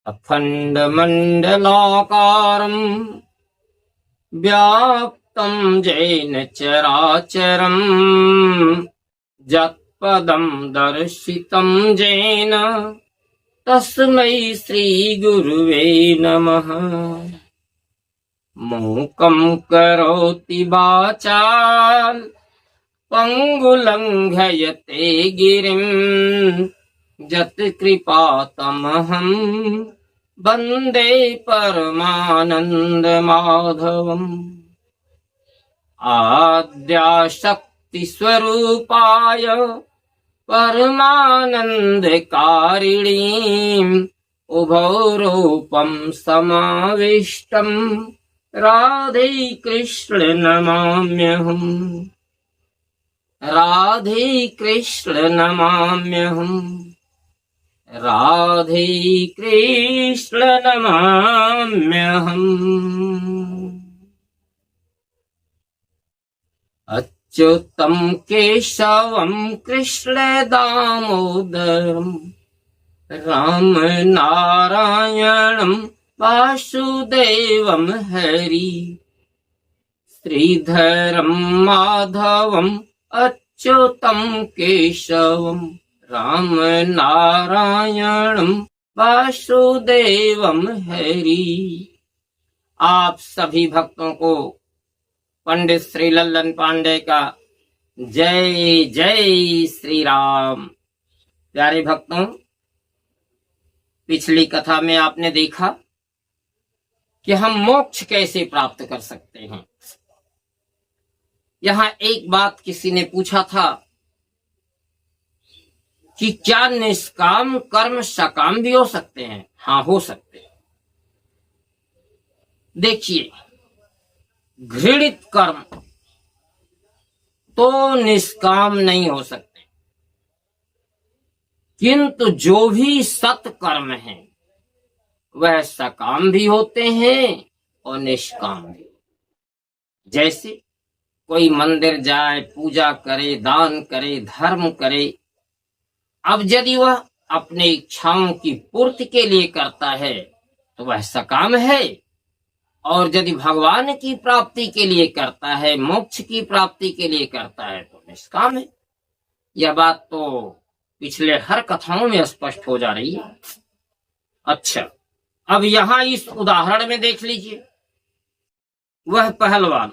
अखण्डमण्डलाकारम् व्याप्तं येन चराचरम् यत्पदं दर्शितं येन तस्मै श्रीगुरुवे नमः। मूकं करोति वाचाल पंगुलंघयते गिरिं यत्कृपातमहं वन्दे परमानन्दमाधवम्। आद्याशक्तिस्वरूपाय परमानन्दकारिणीम् उभौ रूपं समाविष्टं राधे कृष्ण नमाम्यहम्। राधे कृष्ण नमाम्यहम्। राधे कृष्ण नमाम्यहम्। अच्युतं केशवं कृष्ण दामोदरम् राम नारायणं वासुदेवं हरि श्रीधरं माधवम् अच्युतं केशवं राम नारायणं वासुदेवं हरि। आप सभी भक्तों को पंडित श्री लल्लन पांडे का जय जय श्री राम। प्यारे भक्तों, पिछली कथा में आपने देखा कि हम मोक्ष कैसे प्राप्त कर सकते हैं। यहां एक बात किसी ने पूछा था कि क्या निष्काम कर्म सकाम भी हो सकते हैं? हाँ, हो सकते हैं। देखिए, घृणित कर्म तो निष्काम नहीं हो सकते, किंतु जो भी सत्कर्म है वह सकाम भी होते हैं और निष्काम भी। जैसे कोई मंदिर जाए, पूजा करे, दान करे, धर्म करे, अब यदि वह अपने इच्छाओं की पूर्ति के लिए करता है तो वह सकाम है, और यदि भगवान की प्राप्ति के लिए करता है, मोक्ष की प्राप्ति के लिए करता है तो निष्काम है। यह बात तो पिछले हर कथाओं में स्पष्ट हो जा रही है। अच्छा, अब यहां इस उदाहरण में देख लीजिए, वह पहलवान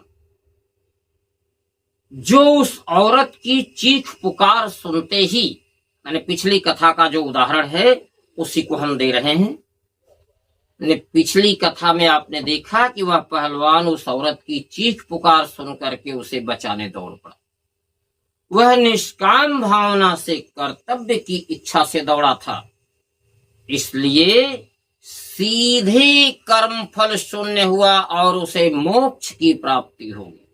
जो उस औरत की चीख पुकार सुनते ही, मैंने पिछली कथा का जो उदाहरण है उसी को हम दे रहे हैं। पिछली कथा में आपने देखा कि वह पहलवान उस औरत की चीख पुकार सुन करके उसे बचाने दौड़ पड़ा। वह निष्काम भावना से, कर्तव्य की इच्छा से दौड़ा था, इसलिए सीधे कर्म फल शून्य हुआ और उसे मोक्ष की प्राप्ति होगी।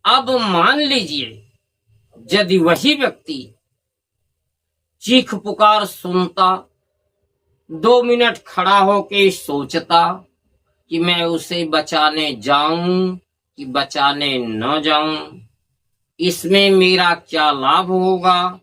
अब मान लीजिए यदि वही व्यक्ति चीख पुकार सुनता, 2 मिनट खड़ा होके सोचता कि मैं उसे बचाने जाऊं कि बचाने न जाऊं, इसमें मेरा क्या लाभ होगा,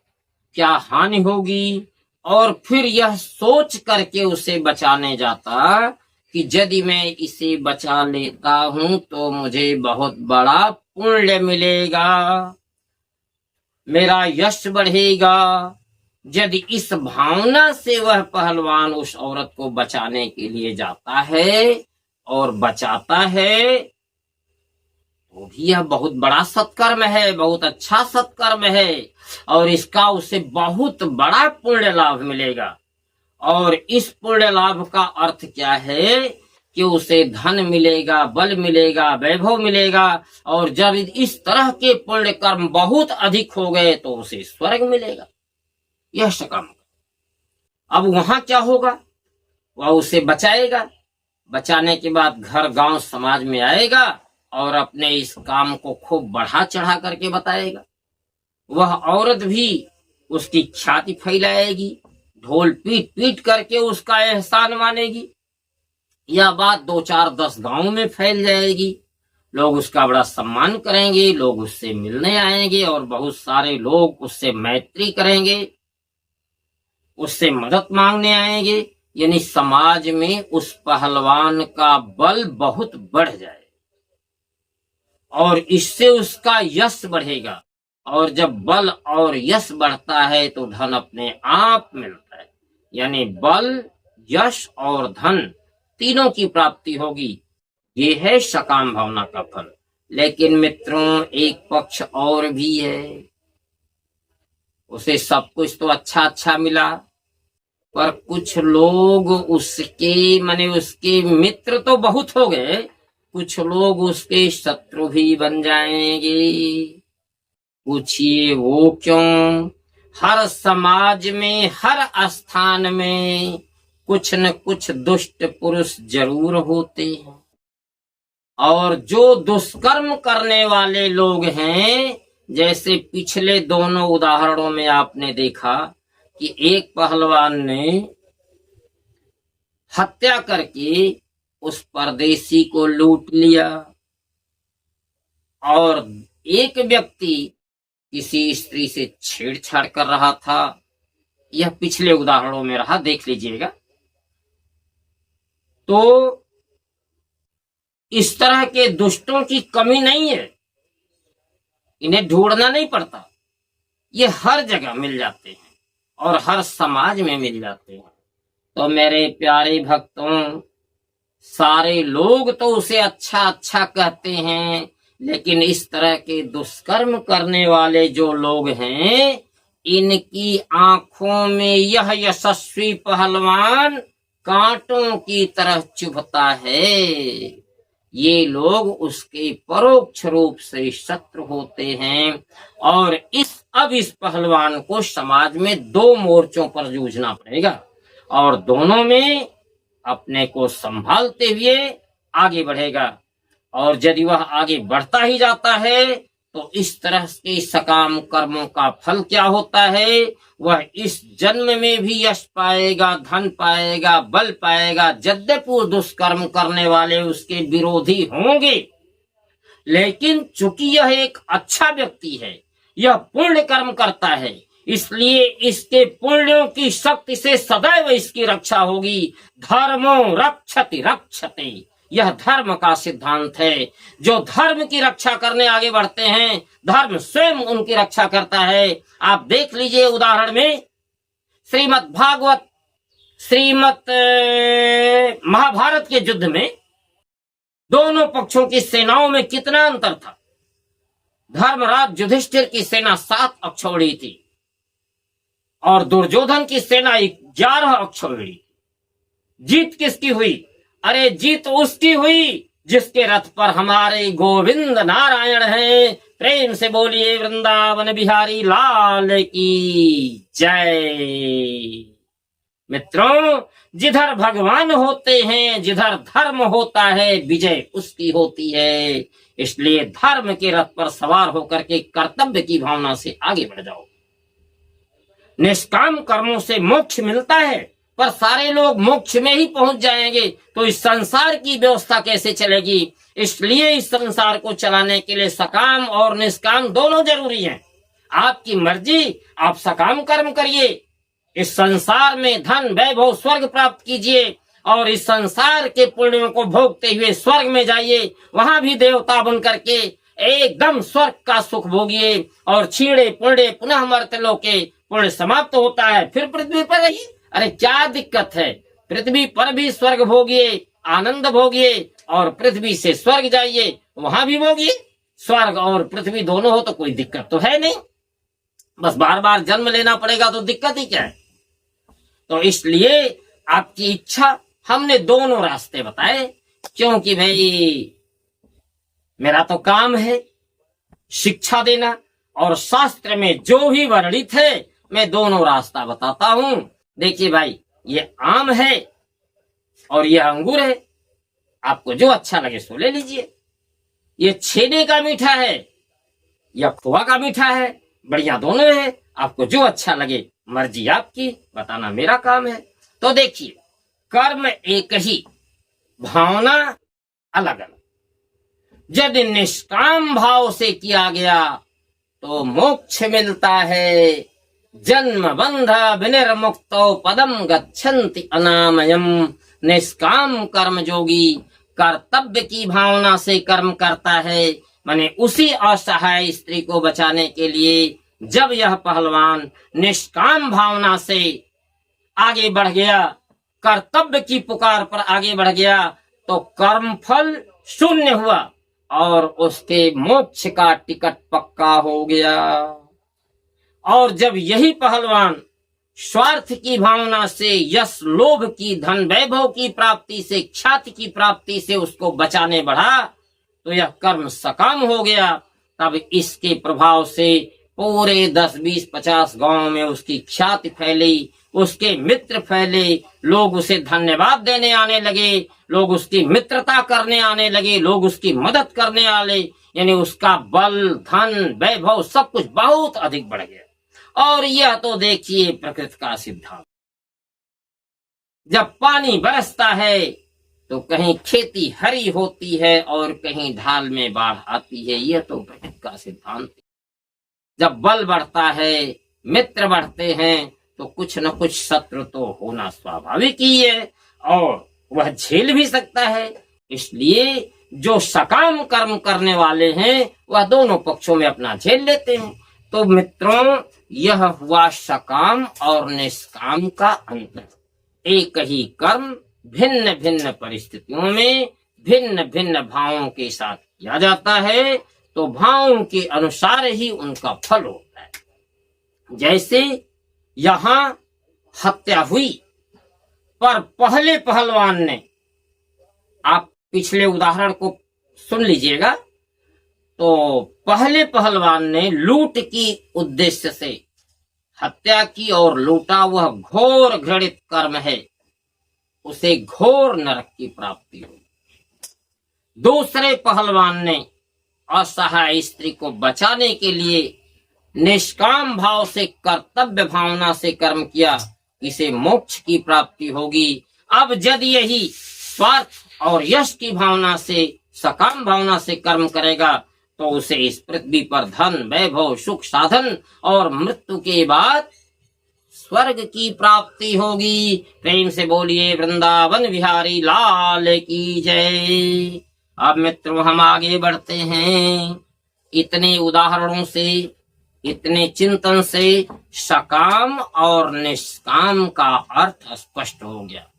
क्या हानि होगी, और फिर यह सोच करके उसे बचाने जाता कि यदि मैं इसे बचा लेता हूं तो मुझे बहुत बड़ा पुण्य मिलेगा, मेरा यश बढ़ेगा। यदि इस भावना से वह पहलवान उस औरत को बचाने के लिए जाता है और बचाता है तो भी यह बहुत बड़ा सत्कर्म है, बहुत अच्छा सत्कर्म है, और इसका उसे बहुत बड़ा पुण्य लाभ मिलेगा। और इस पुण्य लाभ का अर्थ क्या है कि उसे धन मिलेगा, बल मिलेगा, वैभव मिलेगा, और जब इस तरह के पुण्य कर्म बहुत अधिक हो गए तो उसे स्वर्ग मिलेगा। यह सकाम। अब वहां क्या होगा? वह उसे बचाएगा, बचाने के बाद घर गांव समाज में आएगा और अपने इस काम को खूब बढ़ा चढ़ा करके बताएगा। वह औरत भी उसकी ख्याति फैलाएगी, ढोल पीट पीट करके उसका एहसान मानेगी। यह बात 2 4 10 गांव में फैल जाएगी। लोग उसका बड़ा सम्मान करेंगे, लोग उससे मिलने आएंगे और बहुत सारे लोग उससे मैत्री करेंगे, उससे मदद मांगने आएंगे। यानी समाज में उस पहलवान का बल बहुत बढ़ जाए और इससे उसका यश बढ़ेगा। और जब बल और यश बढ़ता है तो धन अपने आप मिलता है, यानी बल, यश और धन तीनों की प्राप्ति होगी। ये है सकाम भावना का फल। लेकिन मित्रों, एक पक्ष और भी है। उसे सब कुछ तो अच्छा अच्छा मिला, पर कुछ लोग उसके मित्र तो बहुत हो गए, कुछ लोग उसके शत्रु भी बन जाएंगे। पूछिए वो क्यों? हर समाज में, हर स्थान में कुछ न कुछ दुष्ट पुरुष जरूर होते हैं। और जो दुष्कर्म करने वाले लोग हैं, जैसे पिछले दोनों उदाहरणों में आपने देखा कि एक पहलवान ने हत्या करके उस परदेसी को लूट लिया और एक व्यक्ति किसी स्त्री से छेड़छाड़ कर रहा था। यह पिछले उदाहरणों में रहा, देख लीजिएगा। तो इस तरह के दुष्टों की कमी नहीं है, इन्हें ढूंढना नहीं पड़ता, ये हर जगह मिल जाते हैं और हर समाज में मिल जाते हैं। तो मेरे प्यारे भक्तों, सारे लोग तो उसे अच्छा अच्छा कहते हैं, लेकिन इस तरह के दुष्कर्म करने वाले जो लोग हैं, इनकी आंखों में यह यशस्वी पहलवान कांटों की तरह चुभता है। ये लोग उसके परोक्ष रूप से शत्रु होते हैं। और इस पहलवान को समाज में दो मोर्चों पर जूझना पड़ेगा और दोनों में अपने को संभालते हुए आगे बढ़ेगा। और यदि वह आगे बढ़ता ही जाता है तो इस तरह के सकाम कर्मों का फल क्या होता है? वह इस जन्म में भी यश पाएगा, धन पाएगा, बल पाएगा। यद्यपि दुष्कर्म करने वाले उसके विरोधी होंगे, लेकिन चूंकि यह एक अच्छा व्यक्ति है, यह पुण्य कर्म करता है, इसलिए इसके पुण्यों की शक्ति से सदैव इसकी रक्षा होगी। धर्मो रक्षति रक्षते, यह धर्म का सिद्धांत है। जो धर्म की रक्षा करने आगे बढ़ते हैं, धर्म स्वयं उनकी रक्षा करता है। आप देख लीजिए उदाहरण में श्रीमद् महाभारत के युद्ध में दोनों पक्षों की सेनाओं में कितना अंतर था। धर्मराज युधिष्ठिर की सेना 7 अक्षौहिणी थी और दुर्योधन की सेना 11 अक्षौहिणी। जीत किसकी हुई? अरे जीत उसकी हुई जिसके रथ पर हमारे गोविंद नारायण हैं। प्रेम से बोलिए वृंदावन बिहारी लाल की जय। मित्रों, जिधर भगवान होते हैं, जिधर धर्म होता है, विजय उसकी होती है। इसलिए धर्म के रथ पर सवार होकर के कर्तव्य की भावना से आगे बढ़ जाओ। निष्काम कर्मों से मोक्ष मिलता है, पर सारे लोग मोक्ष में ही पहुंच जाएंगे तो इस संसार की व्यवस्था कैसे चलेगी? इसलिए इस संसार को चलाने के लिए सकाम और निष्काम दोनों जरूरी हैं। आपकी मर्जी, आप सकाम कर्म करिए, इस संसार में धन, वैभव, स्वर्ग प्राप्त कीजिए और इस संसार के पुण्यों को भोगते हुए स्वर्ग में जाइए। वहां भी देवता बन करके एकदम स्वर्ग का सुख भोगिए और छीड़े पुण्य पुनः मर्त्यलोक के पुण्य समाप्त होता है, फिर पृथ्वी पर रहिए। अरे क्या दिक्कत है? पृथ्वी पर भी स्वर्ग भोगिए, आनंद भोगिए और पृथ्वी से स्वर्ग जाइए, वहां भी भोगिए। स्वर्ग और पृथ्वी दोनों हो तो कोई दिक्कत तो है नहीं, बस बार बार जन्म लेना पड़ेगा तो दिक्कत ही क्या है? तो इसलिए आपकी इच्छा, हमने दोनों रास्ते बताए, क्योंकि भाई मेरा तो काम है शिक्षा देना और शास्त्र में जो भी वर्णित है मैं दोनों रास्ता बताता हूं। देखिए भाई, ये आम है और ये अंगूर है, आपको जो अच्छा लगे सो ले लीजिए। ये छेने का मीठा है या खोआ का मीठा है, बढ़िया दोनों है, आपको जो अच्छा लगे, मर्जी आपकी, बताना मेरा काम है। तो देखिए, कर्म एक ही, भावना अलग अलग। यदि निष्काम भाव से किया गया तो मोक्ष मिलता है जन्म बंध विनिर्मुक्तो पदम गच्छन्ति अनामयम। निष्काम कर्म जोगी कर्तव्य की भावना से कर्म करता है, माने उसी असहाय स्त्री को बचाने के लिए जब यह पहलवान निष्काम भावना से आगे बढ़ गया, कर्तव्य की पुकार पर आगे बढ़ गया, तो कर्मफल शून्य हुआ और उसके मोक्ष का टिकट पक्का हो गया। और जब यही पहलवान स्वार्थ की भावना से, यश लोभ की, धन वैभव की प्राप्ति से, ख्याति की प्राप्ति से उसको बचाने बढ़ा, तो यह कर्म सकाम हो गया। तब इसके प्रभाव से पूरे 10, 20, 50 गांव में उसकी ख्याति फैली, उसके मित्र फैले, लोग उसे धन्यवाद देने आने लगे, लोग उसकी मित्रता करने आने लगे, लोग उसकी मदद करने आए, यानी उसका बल, धन, वैभव सब कुछ बहुत अधिक बढ़ गया। और यह तो देखिए प्रकृति का सिद्धांत, जब पानी बरसता है तो कहीं खेती हरी होती है और कहीं ढाल में बाढ़ आती है। यह तो प्रकृति का सिद्धांत है। जब बल बढ़ता है, मित्र बढ़ते हैं, तो कुछ न कुछ शत्रु तो होना स्वाभाविक ही है और वह झेल भी सकता है। इसलिए जो सकाम कर्म करने वाले हैं वह दोनों पक्षों में अपना झेल लेते हैं। तो मित्रों, यह हुआ सकाम और निष्काम का अंतर। एक ही कर्म भिन्न भिन्न परिस्थितियों में भिन्न भिन्न भावों के साथ किया जाता है, तो भावों के अनुसार ही उनका फल होता है। जैसे यहाँ हत्या हुई, पर पहले पहलवान ने, आप पिछले उदाहरण को सुन लीजिएगा, तो पहले पहलवान ने लूट की उद्देश्य से हत्या की और लूटा, वह घोर घृणित कर्म है, उसे घोर नरक की प्राप्ति होगी। दूसरे पहलवान ने असहाय स्त्री को बचाने के लिए निष्काम भाव से, कर्तव्य भावना से कर्म किया, इसे मोक्ष की प्राप्ति होगी। अब यदि यही स्वार्थ और यश की भावना से, सकाम भावना से कर्म करेगा, तो उसे इस पृथ्वी पर धन, वैभव, सुख, साधन और मृत्यु के बाद स्वर्ग की प्राप्ति होगी। प्रेम से बोलिए वृंदावन विहारी लाल की जय। अब मित्रों, हम आगे बढ़ते हैं। इतने उदाहरणों से, इतने चिंतन से सकाम और निष्काम का अर्थ स्पष्ट हो गया।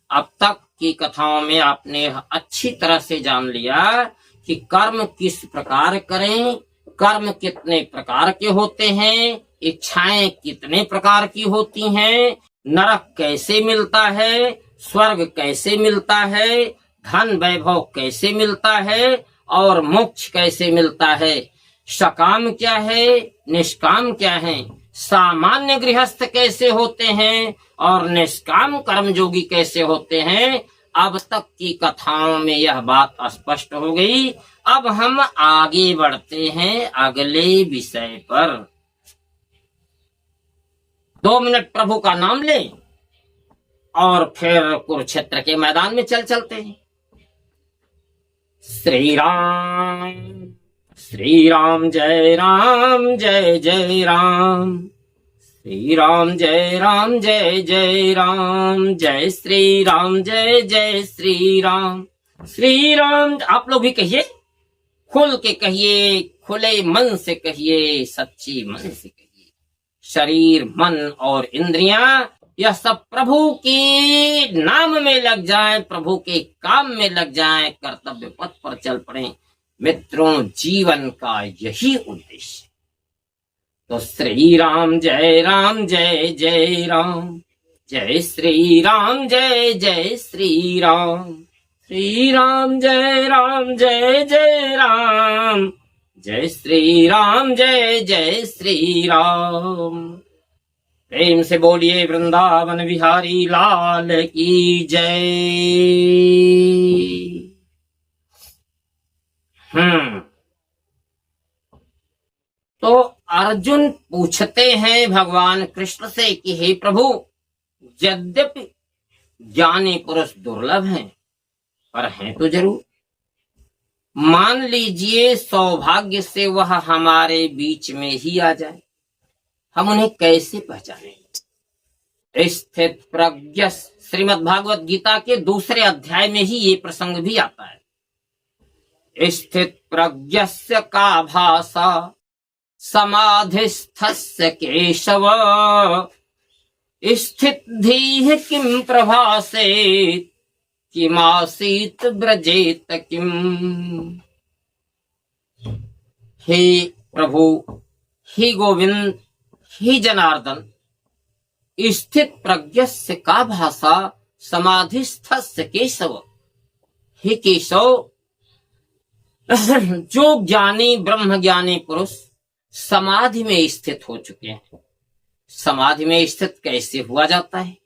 अब तक की कथाओं में आपने अच्छी तरह से जान लिया कि कर्म किस प्रकार करें, कर्म कितने प्रकार के होते हैं, इच्छाएं कितने प्रकार की होती हैं, नरक कैसे मिलता है, स्वर्ग कैसे मिलता है, धन वैभव कैसे मिलता है और मोक्ष कैसे मिलता है, सकाम क्या है, निष्काम क्या है, सामान्य गृहस्थ कैसे होते हैं और निष्काम कर्मयोगी कैसे होते हैं। अब तक की कथाओं में यह बात स्पष्ट हो गई। अब हम आगे बढ़ते हैं अगले विषय पर। 2 मिनट प्रभु का नाम लें और फिर कुरुक्षेत्र के मैदान में चलते हैं। श्री राम श्री राम जय राम जय जय राम, श्री राम जय राम जय जय राम, जय श्री राम जय जय श्री राम। श्री राम आप लोग भी कहिए, खुल के कहिए, खुले मन से कहिए, सच्ची मन से कहिए। शरीर, मन और इंद्रियां यह सब प्रभु के नाम में लग जाएं, प्रभु के काम में लग जाएं, कर्तव्य पथ पर चल पड़े। मित्रों, जीवन का यही उद्देश्य। तो श्री राम जय राम, जय श्री राम जय जय श्री राम, श्री राम जय राम, जय श्री राम जय जय श्री राम। प्रेम से बोलिए वृंदावन विहारी लाल की जय। तो अर्जुन पूछते हैं भगवान कृष्ण से कि हे प्रभु, यद्यपि ज्ञानी पुरुष दुर्लभ हैं, पर हैं तो जरूर। मान लीजिए सौभाग्य से वह हमारे बीच में ही आ जाए, हम उन्हें कैसे पहचानेंगे? स्थित प्रज्ञ, श्रीमद् भागवत गीता के दूसरे अध्याय में ही ये प्रसंग भी आता है। स्थित प्रज्ञस्य का भाषा समाधिस्थस्य केशव, स्थित धीः किम प्रभासेत किमासीत ब्रजेत किम। हे प्रभु, हे गोविंद, हे जनार्दन, स्थित प्रज्ञस्य का भाषा समाधिस्थस्य केशव। हे केशव, जो ज्ञानी ब्रह्म ज्ञानी पुरुष समाधि में स्थित हो चुके हैं। समाधि में स्थित कैसे हुआ जाता है?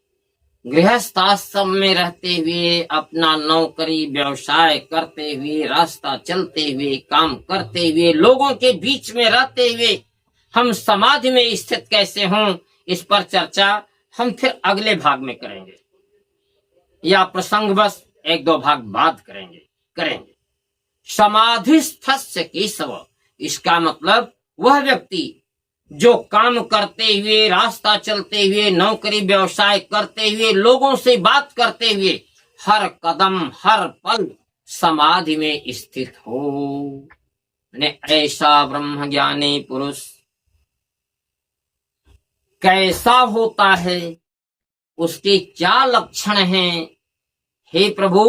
गृहस्थाश्रम में रहते हुए, अपना नौकरी व्यवसाय करते हुए, रास्ता चलते हुए, काम करते हुए, लोगों के बीच में रहते हुए हम समाधि में स्थित कैसे हों, इस पर चर्चा हम फिर अगले भाग में करेंगे, या प्रसंग बस एक दो भाग बाद करेंगे। समाधिस्थस्य केशव, इसका मतलब वह व्यक्ति जो काम करते हुए, रास्ता चलते हुए, नौकरी व्यवसाय करते हुए, लोगों से बात करते हुए, हर कदम हर पल समाधि में स्थित हो, ने ऐसा ब्रह्म ज्ञानी पुरुष कैसा होता है, उसके क्या लक्षण हैं? हे प्रभु,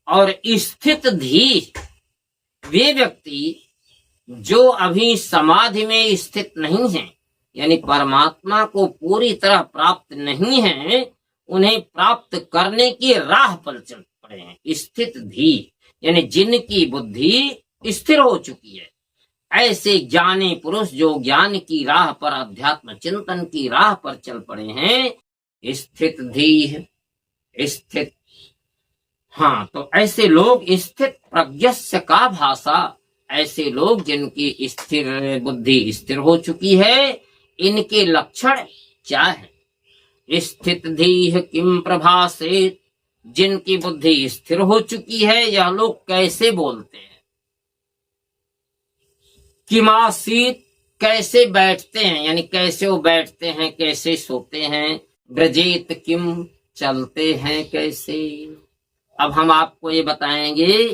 और स्थित धी, वे व्यक्ति जो अभी समाधि में स्थित नहीं है, यानी परमात्मा को पूरी तरह प्राप्त नहीं है, उन्हें प्राप्त करने की राह पर चल पड़े हैं। स्थित धी यानी जिनकी बुद्धि स्थिर हो चुकी है, ऐसे ज्ञानी पुरुष जो ज्ञान की राह पर, अध्यात्म चिंतन की राह पर चल पड़े हैं, स्थित धी, स्थित। हाँ, तो ऐसे लोग स्थित प्रज्ञस्य का भाषा, ऐसे लोग जिनकी स्थिर बुद्धि स्थिर हो चुकी है, इनके लक्षण क्या है? स्थित धीः किम प्रभासेत, जिनकी बुद्धि स्थिर हो चुकी है, यह लोग कैसे बोलते हैं? किमासीत, कैसे बैठते हैं, यानी कैसे वो बैठते हैं, कैसे सोते हैं? ब्रजेत किम, चलते हैं कैसे? अब हम आपको ये बताएंगे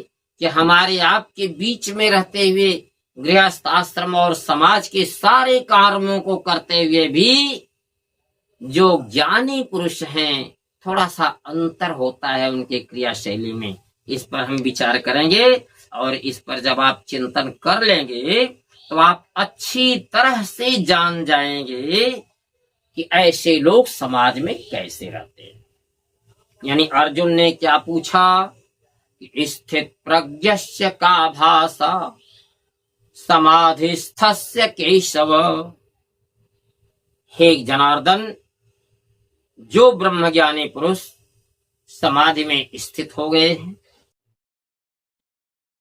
कि हमारे आपके बीच में रहते हुए, गृहस्थ आश्रम और समाज के सारे कार्यों को करते हुए भी जो ज्ञानी पुरुष हैं, थोड़ा सा अंतर होता है उनके क्रियाशैली में। इस पर हम विचार करेंगे, और इस पर जब आप चिंतन कर लेंगे तो आप अच्छी तरह से जान जाएंगे कि ऐसे लोग समाज में कैसे रहते हैं। यानी अर्जुन ने क्या पूछा? स्थित प्रज्ञस्य का भाषा समाधिस्थस्य केशव। हे जनार्दन, जो ब्रह्मज्ञानी पुरुष समाधि में स्थित हो गए हैं,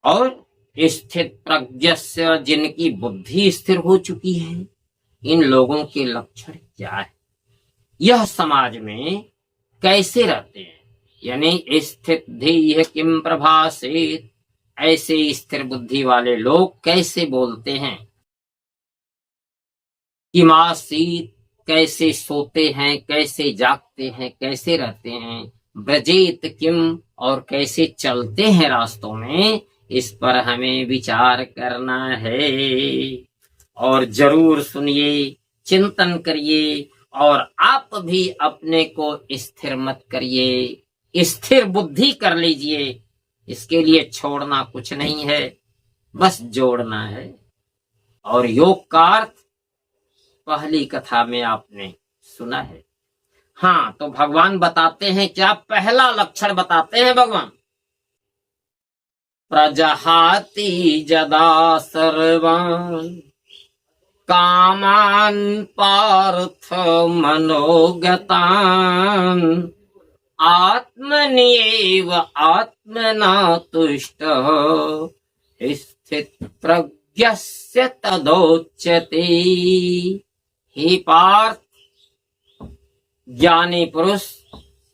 और स्थित प्रज्ञस्य, जिनकी बुद्धि स्थिर हो चुकी है, इन लोगों के लक्षण क्या है? यह समाज में कैसे रहते हैं? यानी स्थित धीः किम प्रभासेत, ऐसे स्थिर बुद्धि वाले लोग कैसे बोलते हैं? किमासीत, कैसे सोते हैं, कैसे जागते हैं, कैसे रहते हैं? ब्रजेत किम, और कैसे चलते हैं रास्तों में? इस पर हमें विचार करना है, और जरूर सुनिए, चिंतन करिए, और आप भी अपने को स्थिर मत करिए, स्थिर बुद्धि कर लीजिए। इसके लिए छोड़ना कुछ नहीं है, बस जोड़ना है। और योग का अर्थ पहली कथा में आपने सुना है। हाँ, तो भगवान बताते हैं क्या? पहला लक्षण बताते हैं भगवान, प्रजहाति जदा सर्वान् कामान् पार्थ मनोगतान् आत्मन्येव आत्मना तुष्टः स्थित प्रज्ञस्य तदोच्यते। हे पार्थ, ज्ञानी पुरुष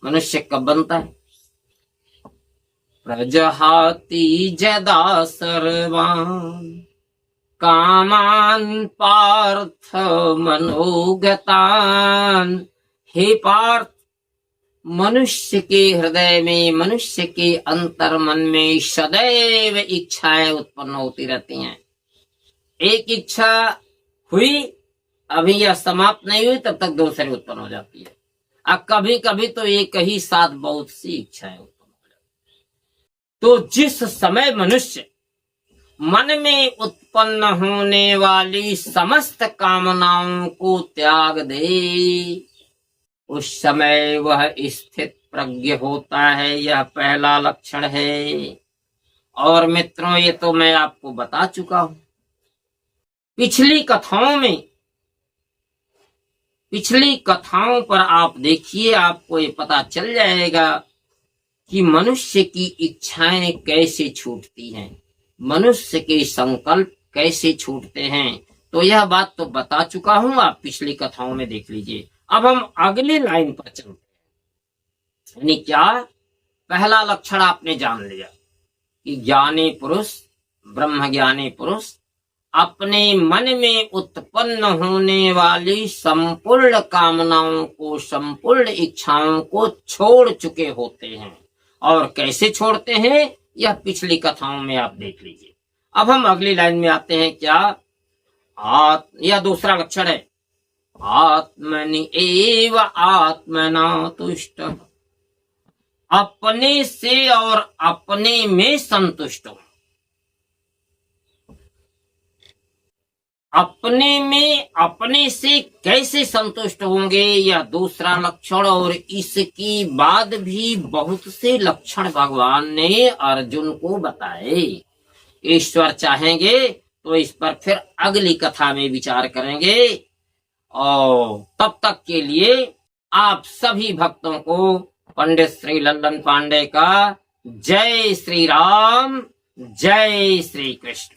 मनुष्य कब बनता है? प्रजहाति जदा सर्वान्, कामान पार्थ मनोगतान। हे पार्थ, मनुष्य के हृदय में, मनुष्य के अंतर मन में सदैव इच्छाएं उत्पन्न होती रहती हैं। एक इच्छा हुई, अभी यह समाप्त नहीं हुई, तब तक दूसरी उत्पन्न हो जाती है। अब कभी कभी तो एक ही साथ बहुत सी इच्छाएं उत्पन्न हो जाती है। तो जिस समय मनुष्य मन में उत्पन्न होने वाली समस्त कामनाओं को त्याग दे, उस समय वह स्थित प्रज्ञ होता है। यह पहला लक्षण है। और मित्रों, ये तो मैं आपको बता चुका हूं पिछली कथाओं पर। आप देखिए, आपको ये पता चल जाएगा कि मनुष्य की इच्छाएं कैसे छूटती हैं, मनुष्य के संकल्प कैसे छूटते हैं। तो यह बात तो बता चुका हूं, आप पिछली कथाओं में देख लीजिए। अब हम अगली लाइन पर चलते हैं। यानी क्या? पहला लक्षण आपने जान लिया कि ज्ञानी पुरुष, ब्रह्म ज्ञानी पुरुष अपने मन में उत्पन्न होने वाली संपूर्ण कामनाओं को, संपूर्ण इच्छाओं को छोड़ चुके होते हैं। और कैसे छोड़ते हैं, यह पिछली कथाओं में आप देख लीजिए। अब हम अगली लाइन में आते हैं। क्या? यह दूसरा लक्षण है। आत्मनि एव आत्मना तुष्ट। अपने से और अपने में संतुष्ट हो। अपने में, अपने से कैसे संतुष्ट होंगे, यह दूसरा लक्षण। और इसकी बाद भी बहुत से लक्षण भगवान ने अर्जुन को बताए। ईश्वर चाहेंगे तो इस पर फिर अगली कथा में विचार करेंगे। और तब तक के लिए आप सभी भक्तों को पंडित श्री लल्लन पांडे का जय श्री राम, जय श्री कृष्ण।